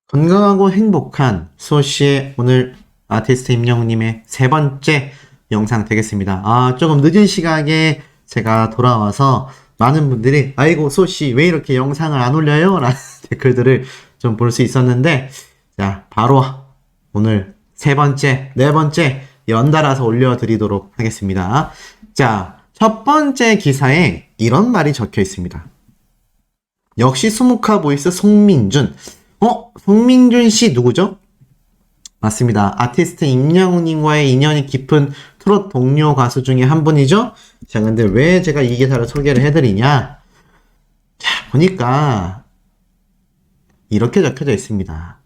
건강하고 행복한 수호씨의 오늘 아티스트 임영웅님의 세 번째 영상 되겠습니다. 조금 늦은 시각에 제가 돌아와서 많은 분들이 아이고 수호씨 왜 이렇게 영상을 안 올려요? 라는 댓글들을 좀 볼 수 있었는데, 자 바로 오늘 세 번째, 네 번째 연달아서 올려드리도록 하겠습니다. 자, 첫 번째 기사에 이런 말이 적혀 있습니다. 역시 수묵화 보이스 송민준. 송민준 씨 누구죠? 맞습니다. 아티스트 임영웅님과의 인연이 깊은 트롯 동료 가수 중에 한 분이죠? 자, 근데 왜 제가 이 기사를 소개를 해드리냐? 자, 보니까 이렇게 적혀져 있습니다.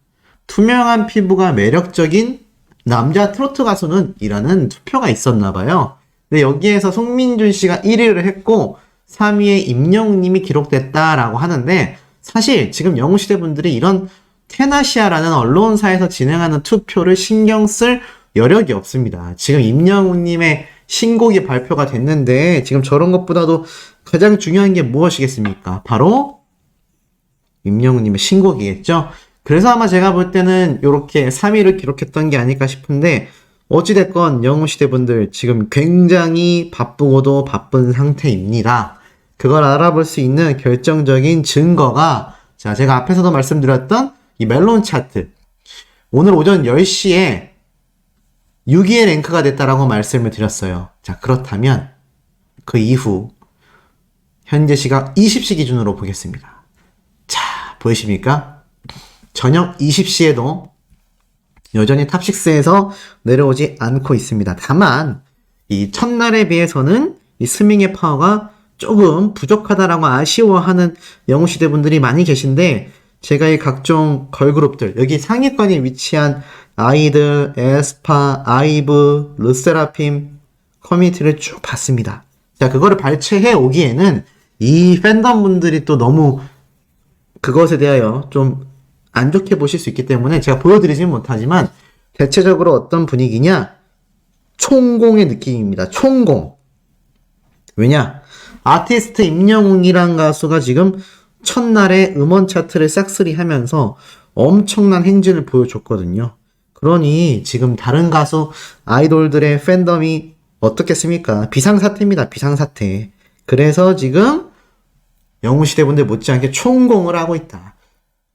투명한 피부가 매력적인 남자 트로트 가수는 이라는 투표가 있었나봐요. 근데 여기에서 송민준 씨가 1위를 했고 3위에 임영웅님이 기록됐다라고 하는데, 사실 지금 영웅시대 분들이 이런 테나시아라는 언론사에서 진행하는 투표를 신경 쓸 여력이 없습니다. 지금 임영웅님의 신곡이 발표가 됐는데 지금 저런 것보다도 가장 중요한 게 무엇이겠습니까? 바로 임영웅님의 신곡이겠죠? 그래서 아마 제가 볼 때는 이렇게 3위를 기록했던 게 아닐까 싶은데, 어찌됐건 영웅시대 분들 지금 굉장히 바쁘고도 바쁜 상태입니다. 그걸 알아볼 수 있는 결정적인 증거가, 자, 제가 앞에서도 말씀드렸던 이 멜론 차트. 오늘 오전 10시에 6위에 랭크가 됐다라고 말씀을 드렸어요. 자, 그렇다면 그 이후 현재 시각 20시 기준으로 보겠습니다. 자, 보이십니까? 저녁 20시에도 여전히 탑6에서 내려오지 않고 있습니다. 다만 이 첫날에 비해서는 이 스밍의 파워가 조금 부족하다라고 아쉬워하는 영웅시대 분들이 많이 계신데, 제가 이 각종 걸그룹들, 여기 상위권에 위치한 아이들, 에스파, 아이브, 르세라핌 커뮤니티를 쭉 봤습니다. 자, 그거를 발췌해 오기에는 이 팬덤 분들이 또 너무 그것에 대하여 좀 안 좋게 보실 수 있기 때문에 제가 보여드리지는 못하지만, 대체적으로 어떤 분위기냐? 총공의 느낌입니다. 총공. 왜냐? 아티스트 임영웅이란 가수가 지금 첫날에 음원 차트를 싹쓸이 하면서 엄청난 행진을 보여줬거든요. 그러니 지금 다른 가수 아이돌들의 팬덤이 어떻겠습니까? 비상사태입니다. 비상사태. 그래서 지금 영웅시대 분들 못지않게 총공을 하고 있다.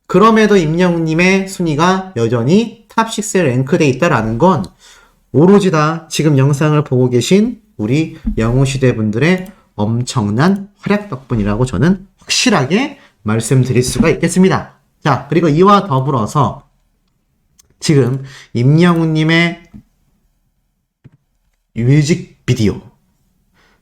그럼에도 임영웅님의 순위가 여전히 탑6에 랭크되어 있다라는 건 오로지 다 지금 영상을 보고 계신 우리 영웅시대 분들의 엄청난 활약 덕분이라고 저는 확실하게 말씀드릴 수가 있겠습니다. 자, 그리고 이와 더불어서 지금 임영웅님의 뮤직비디오,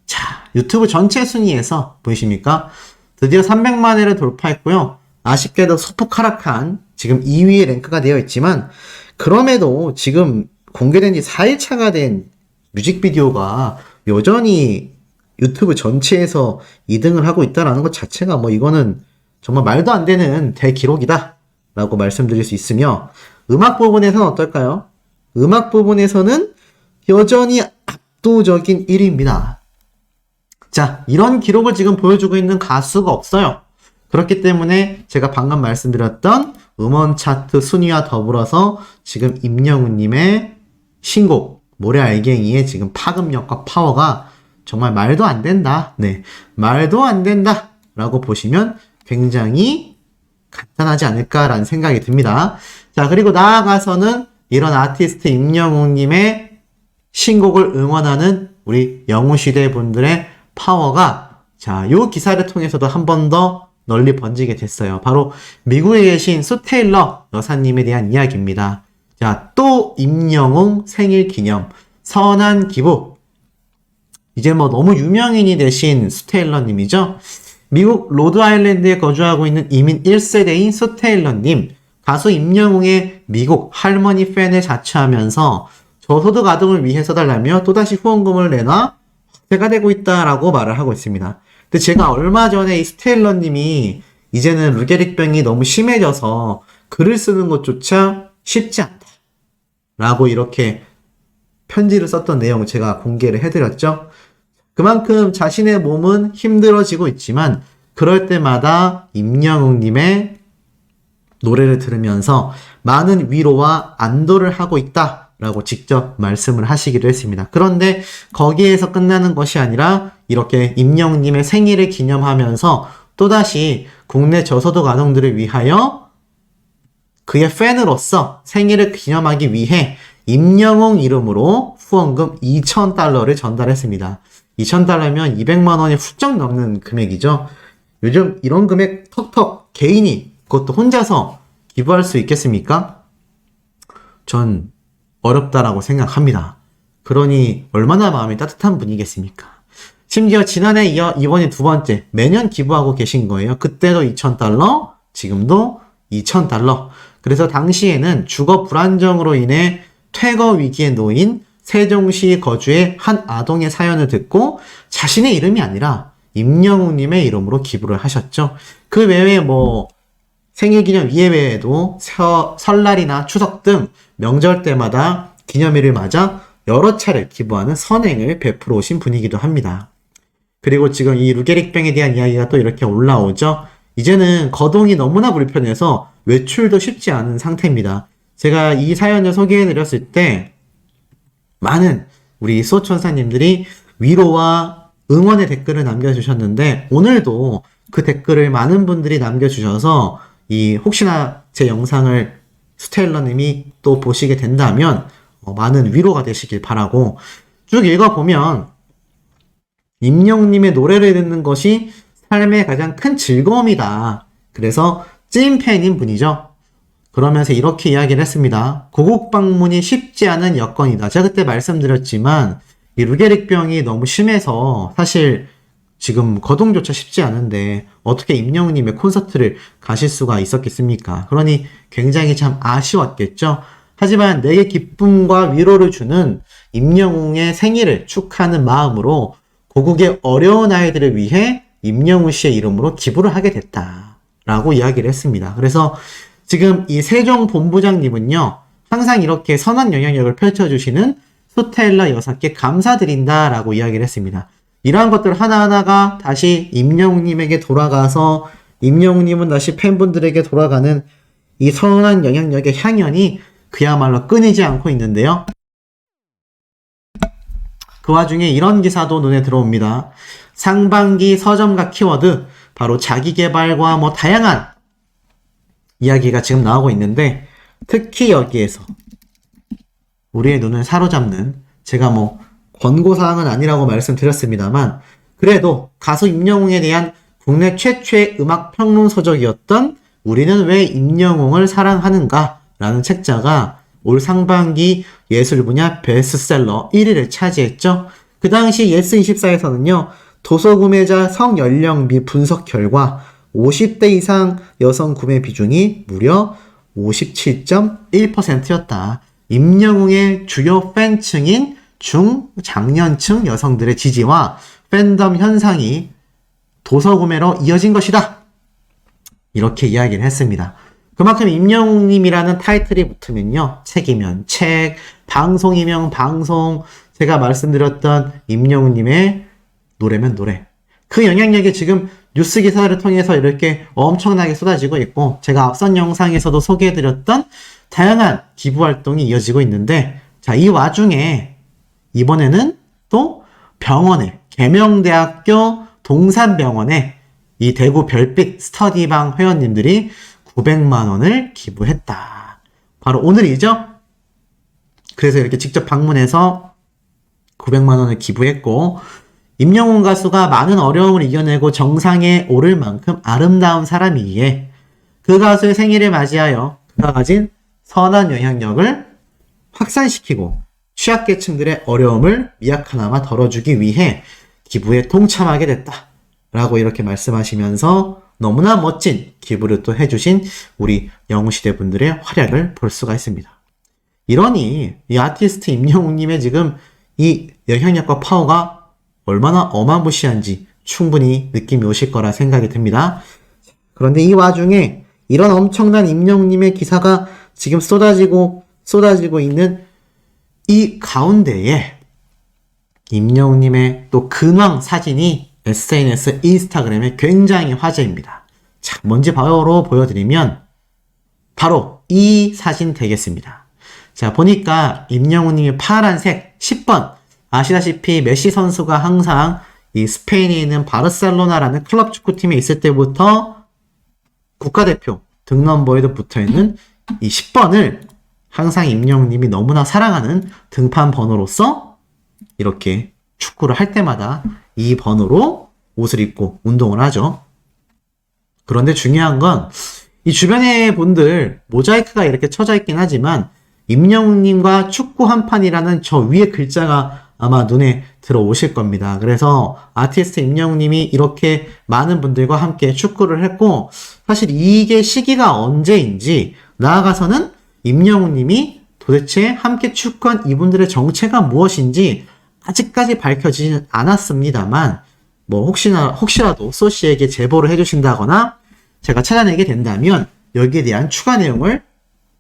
자, 유튜브 전체 순위에서 보이십니까? 드디어 300만 회를 돌파했고요. 아쉽게도 소폭 하락한 지금 2위에 랭크가 되어 있지만, 그럼에도 지금 공개된 지 4일차가 된 뮤직비디오가 여전히 유튜브 전체에서 2등을 하고 있다는 것 자체가 이거는 정말 말도 안 되는 대기록이다 라고 말씀드릴 수 있으며, 음악 부분에서는 어떨까요? 음악 부분에서는 여전히 압도적인 1위입니다. 자, 이런 기록을 지금 보여주고 있는 가수가 없어요. 그렇기 때문에 제가 방금 말씀드렸던 음원 차트 순위와 더불어서 지금 임영웅님의 신곡 모래 알갱이의 지금 파급력과 파워가 정말 말도 안 된다. 네, 말도 안 된다 라고 보시면 굉장히 간단하지 않을까라는 생각이 듭니다. 자, 그리고 나아가서는 이런 아티스트 임영웅님의 신곡을 응원하는 우리 영웅시대 분들의 파워가, 자, 요 기사를 통해서도 한 번 더 널리 번지게 됐어요. 바로 미국에 계신 수 테일러 여사님에 대한 이야기입니다. 자, 또 임영웅 생일 기념 선한 기부. 이제 너무 유명인이 되신 수 테일러님이죠. 미국 로드아일랜드에 거주하고 있는 이민 1세대인 수 테일러님, 가수 임영웅의 미국 할머니 팬을 자처하면서 저소득 아동을 위해 써달라며 또다시 후원금을 내놔 화제가 되고 있다라고 말을 하고 있습니다. 근데 제가 얼마 전에 이 스테일러님이 이제는 루게릭병이 너무 심해져서 글을 쓰는 것조차 쉽지 않다 라고 이렇게 편지를 썼던 내용을 제가 공개를 해드렸죠. 그만큼 자신의 몸은 힘들어지고 있지만 그럴 때마다 임영웅님의 노래를 들으면서 많은 위로와 안도를 하고 있다라고 직접 말씀을 하시기도 했습니다. 그런데 거기에서 끝나는 것이 아니라 이렇게 임영웅님의 생일을 기념하면서 또다시 국내 저소득 아동들을 위하여 그의 팬으로서 생일을 기념하기 위해 임영웅 이름으로 후원금 2,000달러를 전달했습니다. 2,000달러면 200만 원이 훌쩍 넘는 금액이죠. 요즘 이런 금액 턱턱 개인이 그것도 혼자서 기부할 수 있겠습니까? 전 어렵다라고 생각합니다. 그러니 얼마나 마음이 따뜻한 분이겠습니까? 심지어 지난해 이어 이번이 두 번째 매년 기부하고 계신 거예요. 그때도 2,000달러, 지금도 2,000달러. 그래서 당시에는 주거 불안정으로 인해 퇴거 위기에 놓인 세종시 거주의 한 아동의 사연을 듣고 자신의 이름이 아니라 임영웅님의 이름으로 기부를 하셨죠. 그 외에 생일기념 이외에도 설날이나 추석 등 명절 때마다 기념일을 맞아 여러 차례 기부하는 선행을 베풀어 오신 분이기도 합니다. 그리고 지금 이 루게릭병에 대한 이야기가 또 이렇게 올라오죠. 이제는 거동이 너무나 불편해서 외출도 쉽지 않은 상태입니다. 제가 이 사연을 소개해드렸을 때 많은 우리 수호천사님들이 위로와 응원의 댓글을 남겨주셨는데 오늘도 그 댓글을 많은 분들이 남겨주셔서 혹시나 제 영상을 스테일러님이 또 보시게 된다면 많은 위로가 되시길 바라고 쭉 읽어보면 임영웅님의 노래를 듣는 것이 삶의 가장 큰 즐거움이다. 그래서 찐팬인 분이죠. 그러면서 이렇게 이야기를 했습니다. 고국 방문이 쉽지 않은 여건이다. 제가 그때 말씀드렸지만 이 루게릭병이 너무 심해서 사실 지금 거동조차 쉽지 않은데 어떻게 임영웅님의 콘서트를 가실 수가 있었겠습니까? 그러니 굉장히 참 아쉬웠겠죠. 하지만 내게 기쁨과 위로를 주는 임영웅의 생일을 축하하는 마음으로 고국의 어려운 아이들을 위해 임영웅 씨의 이름으로 기부를 하게 됐다라고 이야기를 했습니다. 그래서 지금 이 세종 본부장님은요, 항상 이렇게 선한 영향력을 펼쳐주시는 소텔라 여사께 감사드린다라고 이야기를 했습니다. 이러한 것들 하나하나가 다시 임영웅님에게 돌아가서 임영웅님은 다시 팬분들에게 돌아가는 이 선한 영향력의 향연이 그야말로 끊이지 않고 있는데요. 그 와중에 이런 기사도 눈에 들어옵니다. 상반기 서점가 키워드, 바로 자기계발과 다양한 이야기가 지금 나오고 있는데 특히 여기에서 우리의 눈을 사로잡는, 제가 권고사항은 아니라고 말씀드렸습니다만 그래도 가수 임영웅에 대한 국내 최초의 음악평론 서적이었던 우리는 왜 임영웅을 사랑하는가 라는 책자가 올 상반기 예술 분야 베스트셀러 1위를 차지했죠. 그 당시 예스24에서는요. 도서 구매자 성연령 및 분석 결과 50대 이상 여성 구매 비중이 무려 57.1%였다. 임영웅의 주요 팬층인 중장년층 여성들의 지지와 팬덤 현상이 도서 구매로 이어진 것이다. 이렇게 이야기를 했습니다. 그만큼 임영웅님이라는 타이틀이 붙으면요. 책이면 책, 방송이면 방송, 제가 말씀드렸던 임영웅님의 노래면 노래. 그 영향력이 지금 뉴스 기사를 통해서 이렇게 엄청나게 쏟아지고 있고, 제가 앞선 영상에서도 소개해드렸던 다양한 기부 활동이 이어지고 있는데, 자, 이 와중에 이번에는 또 병원에, 계명대학교 동산병원에 이 대구 별빛 스터디방 회원님들이 900만 원을 기부했다. 바로 오늘이죠? 그래서 이렇게 직접 방문해서 900만 원을 기부했고, 임영웅 가수가 많은 어려움을 이겨내고 정상에 오를 만큼 아름다운 사람이기에 그 가수의 생일을 맞이하여 그가 가진 선한 영향력을 확산시키고 취약계층들의 어려움을 미약하나마 덜어주기 위해 기부에 동참하게 됐다. 라고 이렇게 말씀하시면서 너무나 멋진 기부를 또 해주신 우리 영웅시대 분들의 활약을 볼 수가 있습니다. 이러니 이 아티스트 임영웅님의 지금 이 영향력과 파워가 얼마나 어마무시한지 충분히 느낌이 오실 거라 생각이 듭니다. 그런데 이 와중에 이런 엄청난 임영웅님의 기사가 지금 쏟아지고 있는 이 가운데에 임영웅님의 또 근황 사진이 SNS, 인스타그램에 굉장히 화제입니다. 자, 뭔지 바로 보여드리면 바로 이 사진 되겠습니다. 자, 보니까 임영웅님이 파란색 10번. 아시다시피 메시 선수가 항상 이 스페인에 있는 바르셀로나라는 클럽 축구팀에 있을 때부터 국가대표 등넘버에도 붙어있는 이 10번을 항상 임영웅님이 너무나 사랑하는 등판 번호로서 이렇게 축구를 할 때마다 이 번호로 옷을 입고 운동을 하죠. 그런데 중요한 건 이 주변의 분들 모자이크가 이렇게 쳐져 있긴 하지만 임영웅님과 축구 한판이라는 저 위에 글자가 아마 눈에 들어오실 겁니다. 그래서 아티스트 임영웅님이 이렇게 많은 분들과 함께 축구를 했고 사실 이게 시기가 언제인지 나아가서는 임영웅님이 도대체 함께 축구한 이분들의 정체가 무엇인지 아직까지 밝혀지진 않았습니다만 뭐 혹시라도 소씨에게 제보를 해주신다거나 제가 찾아내게 된다면 여기에 대한 추가 내용을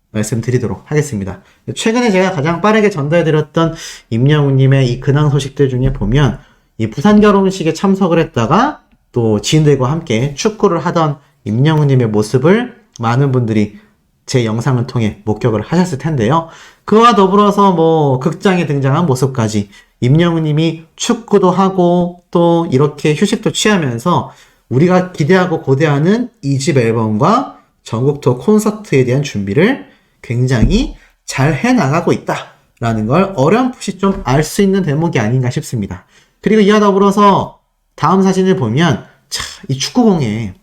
말씀드리도록 하겠습니다. 최근에 제가 가장 빠르게 전달드렸던 임영웅님의 이 근황 소식들 중에 보면 이 부산 결혼식에 참석을 했다가 또 지인들과 함께 축구를 하던 임영웅님의 모습을 많은 분들이 제 영상을 통해 목격을 하셨을 텐데요. 그와 더불어서 뭐 극장에 등장한 모습까지 임영웅님이 축구도 하고 또 이렇게 휴식도 취하면서 우리가 기대하고 고대하는 2집 앨범과 전국 투어 콘서트에 대한 준비를 굉장히 잘 해나가고 있다라는 걸 어렴풋이 좀 알 수 있는 대목이 아닌가 싶습니다. 그리고 이와 더불어서 다음 사진을 보면 이 축구공에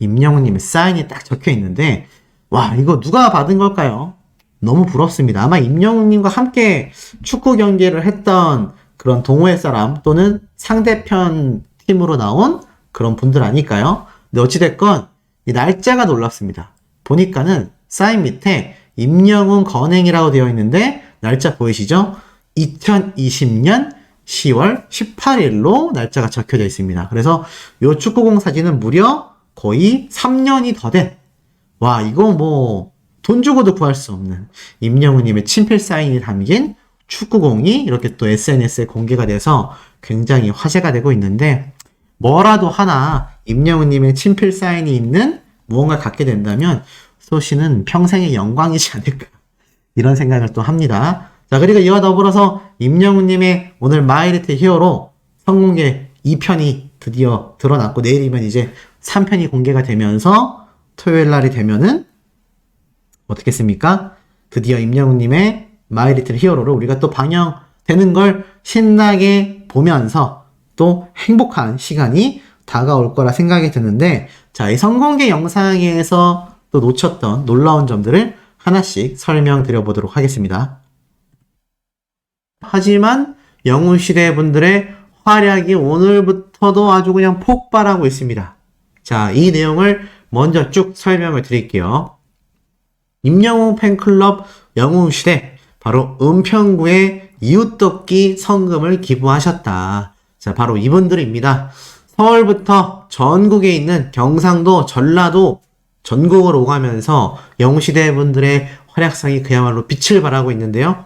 임영웅님의 사인이 딱 적혀 있는데 와, 이거 누가 받은 걸까요? 너무 부럽습니다. 아마 임영웅님과 함께 축구 경기를 했던 그런 동호회 사람 또는 상대편 팀으로 나온 그런 분들 아닐까요? 근데 어찌됐건 이 날짜가 놀랍습니다. 보니까는 사인 밑에 임영웅 건행이라고 되어 있는데 날짜 보이시죠? 2020년 10월 18일로 날짜가 적혀져 있습니다. 그래서 이 축구공 사진은 무려 거의 3년이 더 된, 와, 이거 뭐 돈 주고도 구할 수 없는 임영웅님의 친필 사인이 담긴 축구공이 이렇게 또 SNS에 공개가 돼서 굉장히 화제가 되고 있는데 뭐라도 하나 임영웅님의 친필 사인이 있는 무언가를 갖게 된다면 소씨는 평생의 영광이지 않을까 이런 생각을 또 합니다. 자, 그리고 이와 더불어서 임영웅님의 오늘 마이리틀 히어로 성공개 2편이 드디어 드러났고 내일이면 이제 3편이 공개가 되면서 토요일 날이 되면은 어떻겠습니까? 드디어 임영웅님의 마이리틀 히어로를 우리가 또 방영되는 걸 신나게 보면서 또 행복한 시간이 다가올 거라 생각이 드는데 자, 이 성공개 영상에서 또 놓쳤던 놀라운 점들을 하나씩 설명드려 보도록 하겠습니다. 하지만 영웅시대 분들의 활약이 오늘부터도 아주 그냥 폭발하고 있습니다. 자, 이 내용을 먼저 쭉 설명을 드릴게요. 임영웅 팬클럽 영웅시대, 바로 은평구에 이웃돕기 성금을 기부하셨다. 자, 바로 이분들입니다. 서울부터 전국에 있는 경상도, 전라도, 전국을 오가면서 영웅시대 분들의 활약상이 그야말로 빛을 발하고 있는데요.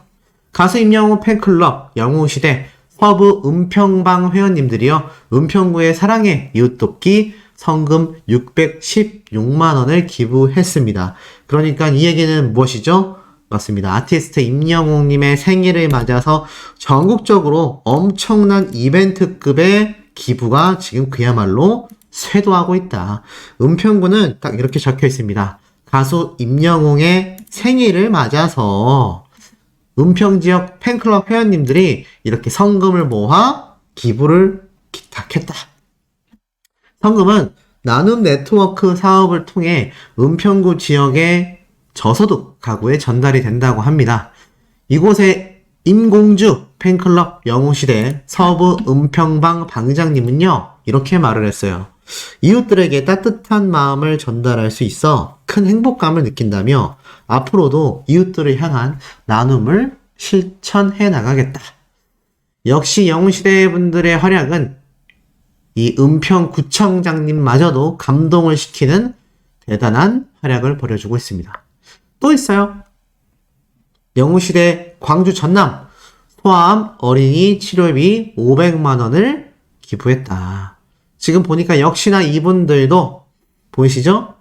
가수 임영웅 팬클럽 영웅시대 서부 은평방 회원님들이요, 은평구의 사랑의 이웃돕기 성금 616만원을 기부했습니다. 그러니까 이 얘기는 무엇이죠? 맞습니다. 아티스트 임영웅님의 생일을 맞아서 전국적으로 엄청난 이벤트급의 기부가 지금 그야말로 쇄도하고 있다. 은평구는 딱 이렇게 적혀 있습니다. 가수 임영웅의 생일을 맞아서 은평지역 팬클럽 회원님들이 이렇게 성금을 모아 기부를 기탁했다. 성금은 나눔 네트워크 사업을 통해 은평구 지역의 저소득 가구에 전달이 된다고 합니다. 이곳의 임공주 팬클럽 영웅시대 서부 은평방 방장님은요, 이렇게 말을 했어요. 이웃들에게 따뜻한 마음을 전달할 수 있어 큰 행복감을 느낀다며 앞으로도 이웃들을 향한 나눔을 실천해 나가겠다. 역시 영웅시대 분들의 활약은 이 은평구청장님마저도 감동을 시키는 대단한 활약을 벌여주고 있습니다. 또 있어요. 영웅시대 광주 전남 소아암 어린이 치료비 500만원을 기부했다. 지금 보니까 역시나 이분들도 보이시죠?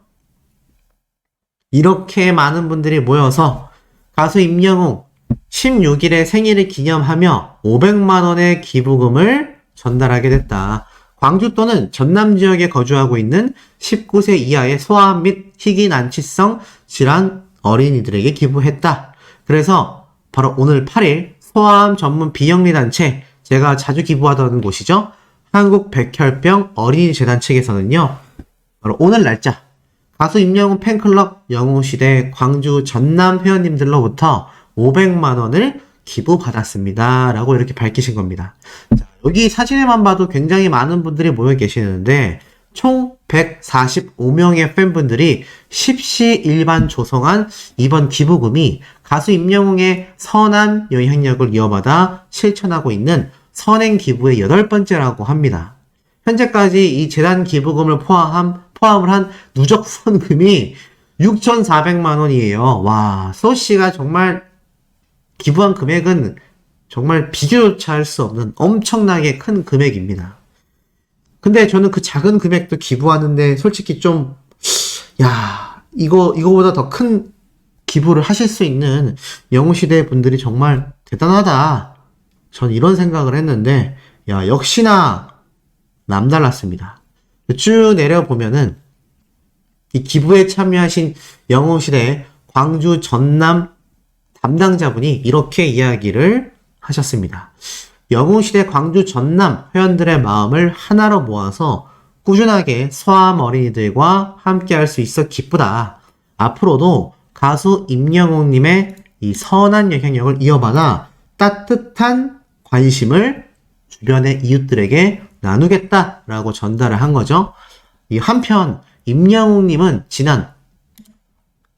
이렇게 많은 분들이 모여서 가수 임영웅 16일에 생일을 기념하며 500만원의 기부금을 전달하게 됐다. 광주 또는 전남 지역에 거주하고 있는 19세 이하의 소아암 및 희귀난치성 질환 어린이들에게 기부했다. 그래서 바로 오늘 8일 소아암 전문 비영리단체, 제가 자주 기부하던 곳이죠. 한국백혈병 어린이재단 측에서는요. 바로 오늘 날짜 가수 임영웅 팬클럽 영웅시대 광주 전남 회원님들로부터 500만원을 기부받았습니다. 라고 이렇게 밝히신 겁니다. 자, 여기 사진에만 봐도 굉장히 많은 분들이 모여 계시는데 총 145명의 팬분들이 십시일반 조성한 이번 기부금이 가수 임영웅의 선한 영향력을 이어받아 실천하고 있는 선행 기부의 8번째라고 합니다. 현재까지 이 재단 기부금을 포함을 한 누적 후원금이 6,400만 원이에요. 와, 소씨가 정말 기부한 금액은 정말 비교조차 할 수 없는 엄청나게 큰 금액입니다. 근데 저는 그 작은 금액도 기부하는데 솔직히 좀, 이거보다 더 큰 기부를 하실 수 있는 영웅시대 분들이 정말 대단하다. 전 이런 생각을 했는데, 역시나 남달랐습니다. 쭉 내려보면은, 이 기부에 참여하신 영웅시대 광주 전남 담당자분이 이렇게 이야기를 하셨습니다. 영웅시대 광주 전남 회원들의 마음을 하나로 모아서 꾸준하게 소아암 어린이들과 함께 할 수 있어 기쁘다. 앞으로도 가수 임영웅님의 이 선한 영향력을 이어받아 따뜻한 관심을 주변의 이웃들에게 나누겠다라고 전달을 한 거죠. 이 한편 임영웅님은 지난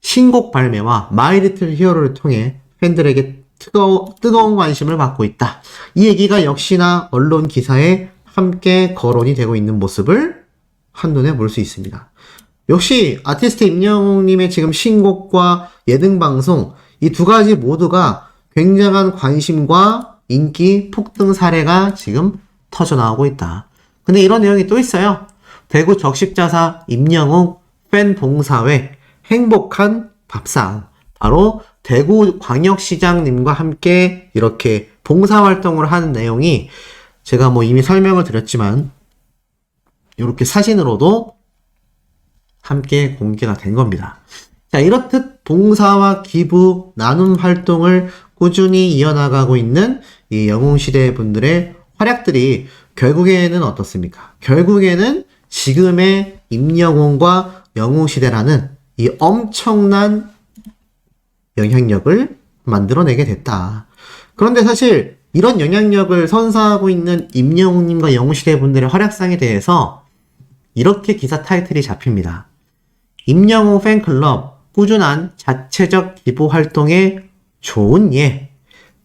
신곡 발매와 마이 리틀 히어로를 통해 팬들에게 뜨거운 관심을 받고 있다. 이 얘기가 역시나 언론 기사에 함께 거론이 되고 있는 모습을 한눈에 볼 수 있습니다. 역시 아티스트 임영웅님의 지금 신곡과 예능방송 이 두 가지 모두가 굉장한 관심과 인기 폭등 사례가 지금 터져나오고 있다. 근데 이런 내용이 또 있어요. 대구 적십자사 임영웅 팬 봉사회 행복한 밥상, 바로 대구광역시장님과 함께 이렇게 봉사활동을 하는 내용이 제가 이미 설명을 드렸지만 이렇게 사진으로도 함께 공개가 된 겁니다. 자, 이렇듯 봉사와 기부, 나눔 활동을 꾸준히 이어나가고 있는 이 영웅시대 분들의 활약들이 결국에는 어떻습니까? 결국에는 지금의 임영웅과 영웅시대라는 이 엄청난 영향력을 만들어내게 됐다. 그런데 사실 이런 영향력을 선사하고 있는 임영웅님과 영웅시대 분들의 활약상에 대해서 이렇게 기사 타이틀이 잡힙니다. 임영웅 팬클럽 꾸준한 자체적 기부 활동에 좋은 예.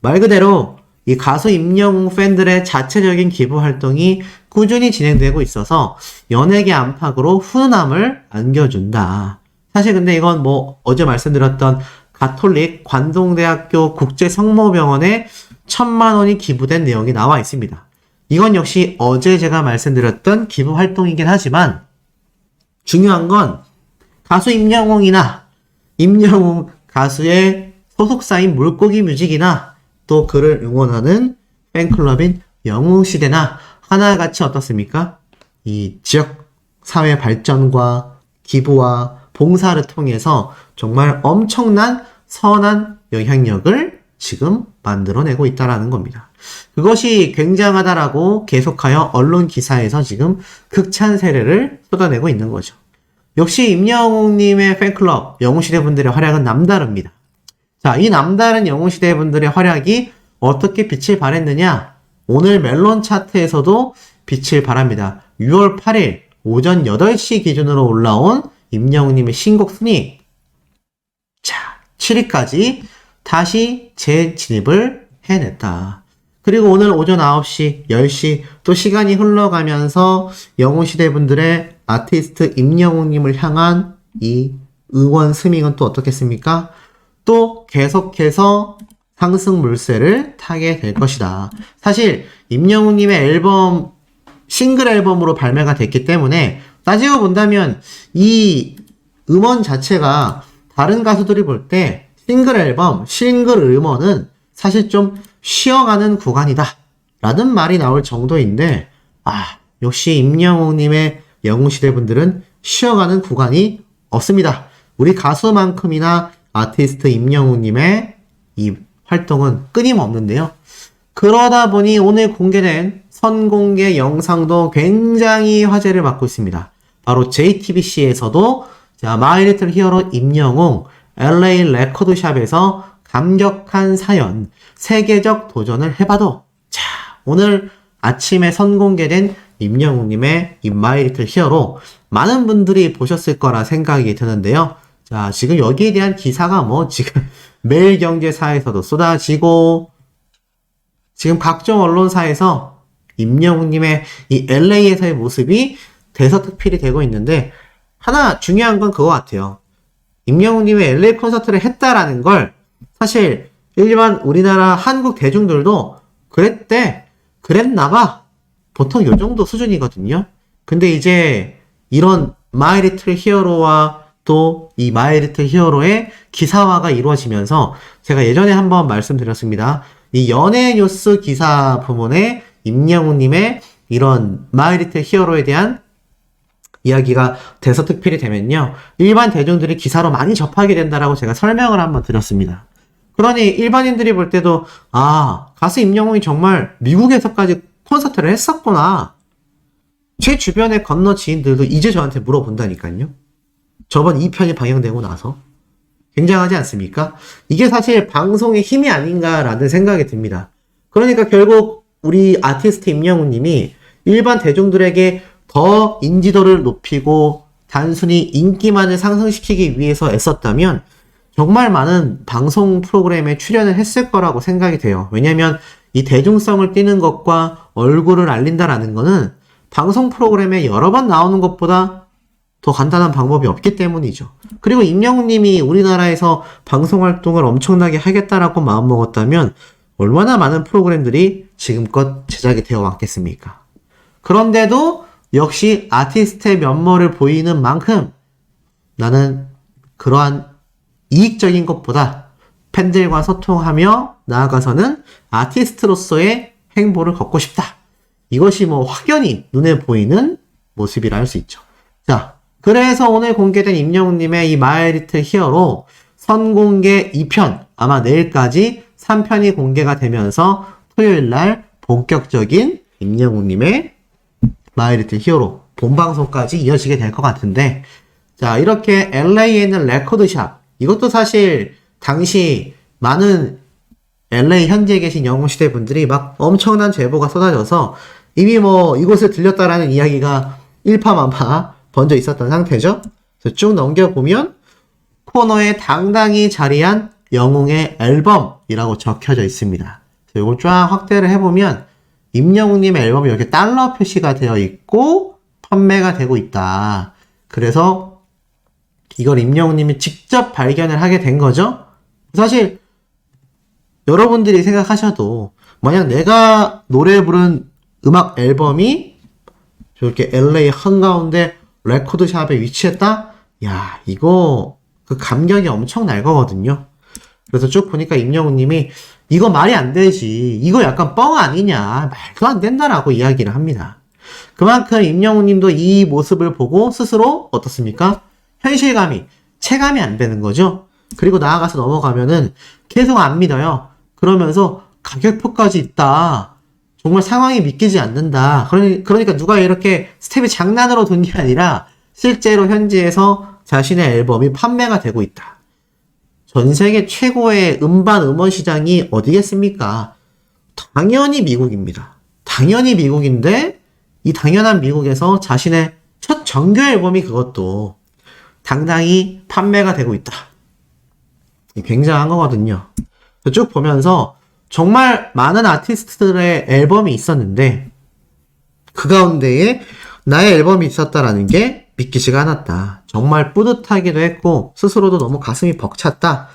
말 그대로 이 가수 임영웅 팬들의 자체적인 기부 활동이 꾸준히 진행되고 있어서 연예계 안팎으로 훈훈함을 안겨준다. 사실 근데 이건 어제 말씀드렸던 가톨릭 관동대학교 국제성모병원에 1,000만 원이 기부된 내용이 나와 있습니다. 이건 역시 어제 제가 말씀드렸던 기부 활동이긴 하지만 중요한 건 가수 임영웅이나 임영웅 가수의 소속사인 물고기 뮤직이나 또 그를 응원하는 팬클럽인 영웅시대나 하나같이 어떻습니까? 이 지역 사회 발전과 기부와 봉사를 통해서 정말 엄청난 선한 영향력을 지금 만들어내고 있다는 겁니다. 그것이 굉장하다라고 계속하여 언론 기사에서 지금 극찬 세례를 쏟아내고 있는 거죠. 역시 임영웅님의 팬클럽 영웅시대 분들의 활약은 남다릅니다. 자, 이 남다른 영웅시대 분들의 활약이 어떻게 빛을 발했느냐? 오늘 멜론 차트에서도 빛을 발합니다. 6월 8일 오전 8시 기준으로 올라온 임영웅님의 신곡 순위 7위까지 다시 재진입을 해냈다. 그리고 오늘 오전 9시, 10시 또 시간이 흘러가면서 영웅시대 분들의 아티스트 임영웅님을 향한 이 응원 스밍은 또 어떻겠습니까? 또 계속해서 상승 물세를 타게 될 것이다. 사실 임영웅님의 앨범 싱글 앨범으로 발매가 됐기 때문에 따지고 본다면 이 음원 자체가 다른 가수들이 볼 때 싱글 앨범, 싱글 음원은 사실 좀 쉬어가는 구간이다 라는 말이 나올 정도인데, 역시 임영웅님의 영웅시대 분들은 쉬어가는 구간이 없습니다. 우리 가수만큼이나 아티스트 임영웅님의 이 활동은 끊임없는데요. 그러다 보니 오늘 공개된 선공개 영상도 굉장히 화제를 받고 있습니다. 바로 JTBC에서도 마이 리틀 히어로 임영웅 LA 레코드샵에서 감격한 사연, 세계적 도전을 해봐도, 자, 오늘 아침에 선공개된 임영웅님의 이 마이 리틀 히어로 많은 분들이 보셨을 거라 생각이 드는데요. 자, 지금 여기에 대한 기사가 지금 매일경제사에서도 쏟아지고, 지금 각종 언론사에서 임영웅님의 이 LA에서의 모습이 대서특필이 되고 있는데, 하나 중요한 건 그거 같아요. 임영웅님의 LA 콘서트를 했다라는 걸 사실 일반 우리나라 한국 대중들도 그랬나봐. 보통 요 정도 수준이거든요. 근데 이제 이런 마이 리틀 히어로와 또 이 마이 리틀 히어로의 기사화가 이루어지면서 제가 예전에 한번 말씀드렸습니다. 이 연예 뉴스 기사 부문에 임영웅님의 이런 마이 리틀 히어로에 대한 이야기가 대서특필이 되면요, 일반 대중들이 기사로 많이 접하게 된다라고 제가 설명을 한번 드렸습니다. 그러니 일반인들이 볼 때도 가수 임영웅이 정말 미국에서까지 콘서트를 했었구나. 제 주변의 건너 지인들도 이제 저한테 물어본다니까요. 저번 2편이 방영되고 나서. 굉장하지 않습니까? 이게 사실 방송의 힘이 아닌가라는 생각이 듭니다. 그러니까 결국 우리 아티스트 임영웅님이 일반 대중들에게 더 인지도를 높이고 단순히 인기만을 상승시키기 위해서 애썼다면 정말 많은 방송 프로그램에 출연을 했을 거라고 생각이 돼요. 왜냐면 이 대중성을 띠는 것과 얼굴을 알린다라는 거는 방송 프로그램에 여러 번 나오는 것보다 더 간단한 방법이 없기 때문이죠. 그리고 임영웅님이 우리나라에서 방송 활동을 엄청나게 하겠다라고 마음먹었다면 얼마나 많은 프로그램들이 지금껏 제작이 되어 왔겠습니까? 그런데도 역시 아티스트의 면모를 보이는 만큼 나는 그러한 이익적인 것보다 팬들과 소통하며 나아가서는 아티스트로서의 행보를 걷고 싶다. 이것이 확연히 눈에 보이는 모습이라 할 수 있죠. 자, 그래서 오늘 공개된 임영웅님의 이 마이 리틀 히어로 선공개 2편, 아마 내일까지 3편이 공개가 되면서 토요일날 본격적인 임영웅님의 마이 리틀 히어로 본방송까지 이어지게 될 것 같은데, 자, 이렇게 LA에 있는 레코드샵, 이것도 사실 당시 많은 LA 현지에 계신 영웅시대 분들이 막 엄청난 제보가 쏟아져서 이미 이곳을 들렸다라는 이야기가 일파만파 번져 있었던 상태죠. 그래서 쭉 넘겨보면 코너에 당당히 자리한 영웅의 앨범이라고 적혀져 있습니다. 이걸 쫙 확대를 해보면 임영웅님의 앨범이 이렇게 달러 표시가 되어 있고 판매가 되고 있다. 그래서 이걸 임영웅님이 직접 발견을 하게 된 거죠. 사실 여러분들이 생각하셔도 만약 내가 노래 부른 음악 앨범이 저렇게 LA 한가운데 레코드샵에 위치했다? 야, 이거 그 감격이 엄청날 거거든요. 그래서 쭉 보니까 임영웅님이 이거 말이 안 되지, 이거 약간 뻥 아니냐, 말도 안 된다라고 이야기를 합니다. 그만큼 임영웅님도 이 모습을 보고 스스로 어떻습니까? 현실감이, 체감이 안 되는 거죠. 그리고 나아가서 넘어가면은 계속 안 믿어요. 그러면서 가격표까지 있다, 정말 상황이 믿기지 않는다. 그러니까 누가 이렇게 스텝이 장난으로 둔 게 아니라 실제로 현지에서 자신의 앨범이 판매가 되고 있다. 전 세계 최고의 음반 음원 시장이 어디겠습니까? 당연히 미국입니다. 당연히 미국인데 이 당연한 미국에서 자신의 첫 정규 앨범이 그것도 당당히 판매가 되고 있다. 굉장한 거거든요. 쭉 보면서 정말 많은 아티스트들의 앨범이 있었는데 그 가운데에 나의 앨범이 있었다라는 게 믿기지가 않았다. 정말 뿌듯하기도 했고 스스로도 너무 가슴이 벅찼다.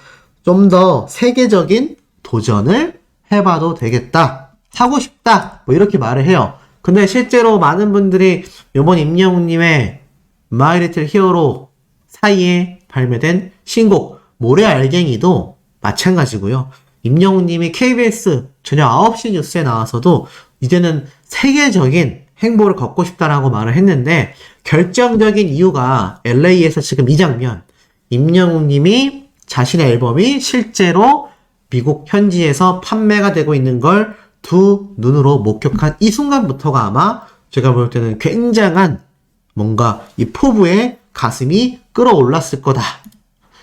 좀 더 세계적인 도전을 해봐도 되겠다. 하고 싶다. 이렇게 말을 해요. 근데 실제로 많은 분들이 이번 임영웅님의 마이 리틀 히어로 사이에 발매된 신곡 모래알갱이도 마찬가지고요. 임영웅님이 KBS 저녁 9시 뉴스에 나와서도 이제는 세계적인 행보를 걷고 싶다라고 말을 했는데 결정적인 이유가 LA에서 지금 이 장면, 임영웅님이 자신의 앨범이 실제로 미국 현지에서 판매가 되고 있는 걸 두 눈으로 목격한 이 순간부터가 아마 제가 볼 때는 굉장한 뭔가 이 포부의 가슴이 끌어올랐을 거다.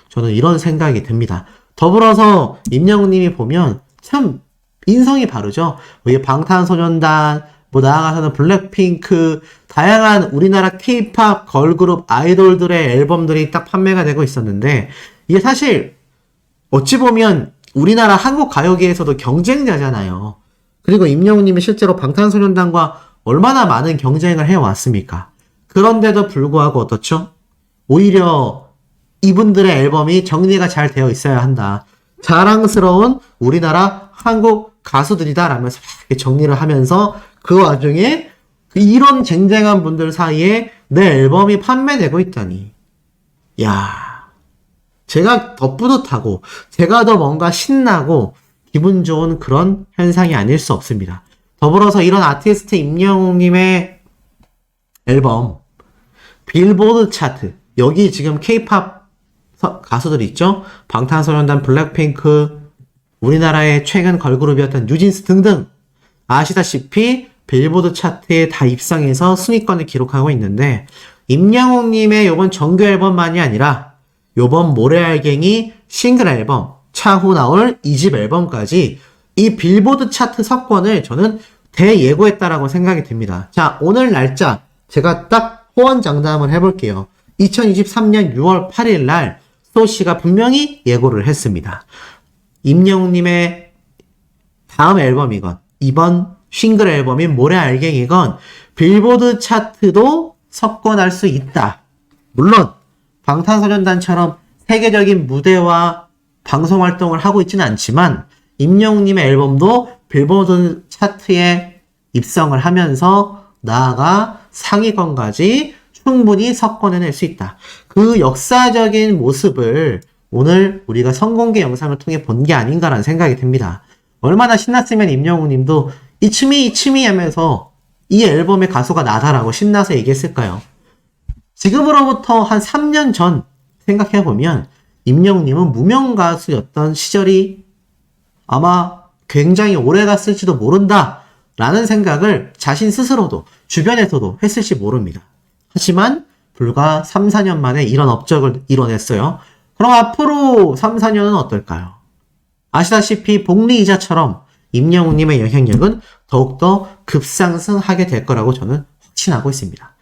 저는 이런 생각이 듭니다. 더불어서 임영웅님이 보면 참 인성이 바르죠. 방탄소년단, 나아가서는 블랙핑크, 다양한 우리나라 K-팝 걸그룹 아이돌들의 앨범들이 딱 판매가 되고 있었는데 이게 사실 어찌 보면 우리나라 한국 가요계에서도 경쟁자잖아요. 그리고 임영웅님이 실제로 방탄소년단과 얼마나 많은 경쟁을 해왔습니까? 그런데도 불구하고 어떻죠? 오히려 이분들의 앨범이 정리가 잘 되어 있어야 한다. 자랑스러운 우리나라 한국 가수들이다 라면서 이렇게 정리를 하면서 그 와중에 이런 쟁쟁한 분들 사이에 내 앨범이 판매되고 있다니. 야, 제가 더 뿌듯하고 제가 더 뭔가 신나고 기분 좋은 그런 현상이 아닐 수 없습니다. 더불어서 이런 아티스트 임영웅님의 앨범 빌보드 차트, 여기 지금 K-팝 가수들 있죠? 방탄소년단, 블랙핑크, 우리나라의 최근 걸그룹이었던 뉴진스 등등 아시다시피 빌보드 차트에 다 입상해서 순위권을 기록하고 있는데 임영웅님의 요번 정규 앨범만이 아니라 요번 모래알갱이 싱글 앨범, 차후 나올 2집 앨범까지 이 빌보드 차트 석권을 저는 대예고했다라고 생각이 듭니다. 자, 오늘 날짜 제가 딱 호언장담을 해볼게요. 2023년 6월 8일 날 소씨가 분명히 예고를 했습니다. 임영웅님의 다음 앨범이건 이번 싱글 앨범인 모래알갱이건 빌보드 차트도 석권할 수 있다. 물론 방탄소년단처럼 세계적인 무대와 방송 활동을 하고 있지는 않지만 임영웅님의 앨범도 빌보드 차트에 입성을 하면서 나아가 상위권까지 충분히 석권해낼 수 있다. 그 역사적인 모습을 오늘 우리가 선공개 영상을 통해 본 게 아닌가라는 생각이 듭니다. 얼마나 신났으면 임영웅님도 이츠미 하면서 이 앨범의 가수가 나다라고 신나서 얘기했을까요? 지금으로부터 한 3년 전 생각해보면 임영웅님은 무명 가수였던 시절이 아마 굉장히 오래 갔을지도 모른다 라는 생각을 자신 스스로도 주변에서도 했을지 모릅니다. 하지만 불과 3, 4년 만에 이런 업적을 이뤄냈어요. 그럼 앞으로 3, 4년은 어떨까요? 아시다시피 복리이자처럼 임영웅님의 영향력은 더욱더 급상승하게 될 거라고 저는 확신하고 있습니다.